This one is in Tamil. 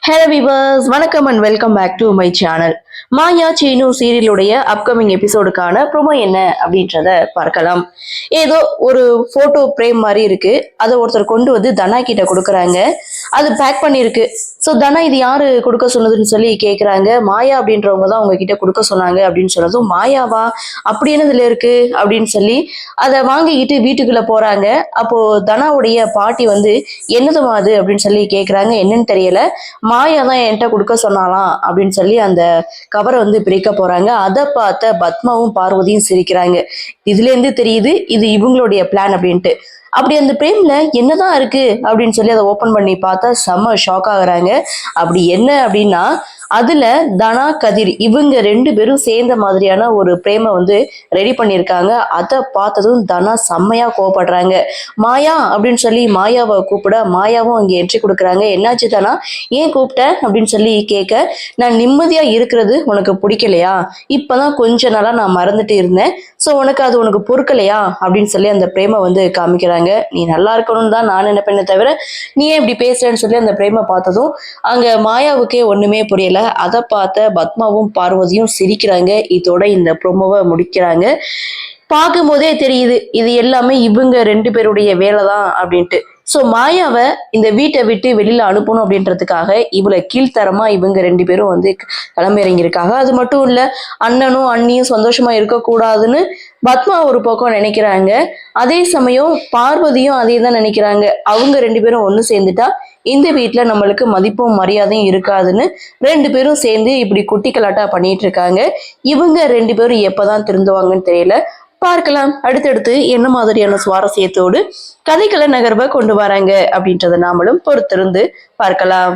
ஹலோ விவர்ஸ், வணக்கம் and welcome back to my channel. Maya Seenu சீரியலுடைய அப்கமிங் எபிசோடுக்கான ப்ரோமோ என்ன அப்படின்றத பார்க்கலாம். ஏதோ ஒரு போட்டோ பிரேம் மாதிரி இருக்கு. அதை ஒருத்தர் கொண்டு வந்து தனா கிட்ட கொடுக்குறாங்க. அது பேக் பண்ணிருக்கு. ஸோ தனா இது யாரு கொடுக்க சொன்னதுன்னு சொல்லி கேட்குறாங்க. மாயா அப்படின்றவங்க தான் அவங்க கிட்ட கொடுக்க சொன்னாங்க அப்படின்னு சொன்னதும், மாயாவா அப்படி என்னதுல இருக்கு அப்படின்னு சொல்லி அதை வாங்கிக்கிட்டு வீட்டுக்குள்ள போறாங்க. அப்போ தனாவுடைய பாட்டி வந்து என்னதுமா அது அப்படின்னு சொல்லி கேட்குறாங்க. என்னன்னு தெரியல, மாயா தான் என்கிட்ட கொடுக்க சொன்னாலாம் அப்படின்னு சொல்லி அந்த கவரை வந்து பிரிக்க போறாங்க. அதை பார்த்த பத்மாவும் பார்வதியும் சிரிக்கிறாங்க. இதுல இருந்து தெரியுது இது இவங்களுடைய பிளான் அப்படின்ட்டு. அப்படி அந்த பிரேம்ல என்னதான் இருக்கு அப்படின்னு சொல்லி அதை ஓபன் பண்ணி பார்த்தா செம்ம ஷாக் ஆகுறாங்க. அப்படி என்ன அப்படின்னா, அதுல தனா கதிர் இவங்க ரெண்டு பேரும் சேர்ந்த மாதிரியான ஒரு பிரேமை வந்து ரெடி பண்ணியிருக்காங்க. அதை பார்த்ததும் தனா செம்மையா கோவப்படுறாங்க. மாயா அப்படின்னு சொல்லி மாயாவை கூப்பிட மாயாவும் அங்கே என்ட்ரி கொடுக்குறாங்க. என்னாச்சு தனா, ஏன் கூப்பிட்ட அப்படின்னு சொல்லி கேட்க, நான் நிம்மதியா இருக்கிறது உனக்கு பிடிக்கலையா? இப்பதான் கொஞ்ச நாளா நான் மறந்துட்டு இருந்தேன். ஸோ அது உனக்கு பொறுக்கலையா அப்படின்னு சொல்லி அந்த பிரேமை வந்து காமிக்கிறாங்க. நீ நல்லா இருக்கணும்னு தான் நான் நினைப்பேனே தவிர நீ ஏன் இப்படி பேசுறேன்னு சொல்லி அந்த பிரேமை பார்த்ததும் அங்க மாயாவுக்கே ஒண்ணுமே புரியல. அதை பார்த்த பத்மாவும் பார்வதியும் சிரிக்கிறாங்க. இதோட இந்த ப்ரோமோவை முடிக்கிறாங்க. பார்க்கும் போதே தெரியுது இது எல்லாமே இவங்க ரெண்டு பேருடைய வேலை தான் அப்படின்ட்டு. ஸோ மாயாவை இந்த வீட்டை விட்டு வெளியில அனுப்பணும் அப்படின்றதுக்காக இவ்வளவு கீழ்த்தரமா இவங்க ரெண்டு பேரும் வந்து கிளம்பிறங்கியிருக்காங்க. அது மட்டும் இல்ல, அண்ணனும் அண்ணியும் சந்தோஷமா இருக்கக்கூடாதுன்னு பத்மா ஒரு பக்கம் நினைக்கிறாங்க. அதே சமயம் பார்வதியும் அதே தான் நினைக்கிறாங்க. அவங்க ரெண்டு பேரும் ஒண்ணு சேர்ந்துட்டா இந்த வீட்டுல நம்மளுக்கு மதிப்பும் மரியாதையும் இருக்காதுன்னு ரெண்டு பேரும் சேர்ந்து இப்படி குட்டி கலாட்டா பண்ணிட்டு இருக்காங்க. இவங்க ரெண்டு பேரும் எப்பதான் திருந்துவாங்கன்னு தெரியல. பார்க்கலாம் அடுத்தடுத்து என்ன மாதிரியான சுவாரஸ்யத்தோடு கதைக்கள நகர்வை கொண்டு வராங்க அப்படின்றத நாமளும் பொறுத்திருந்து பார்க்கலாம்.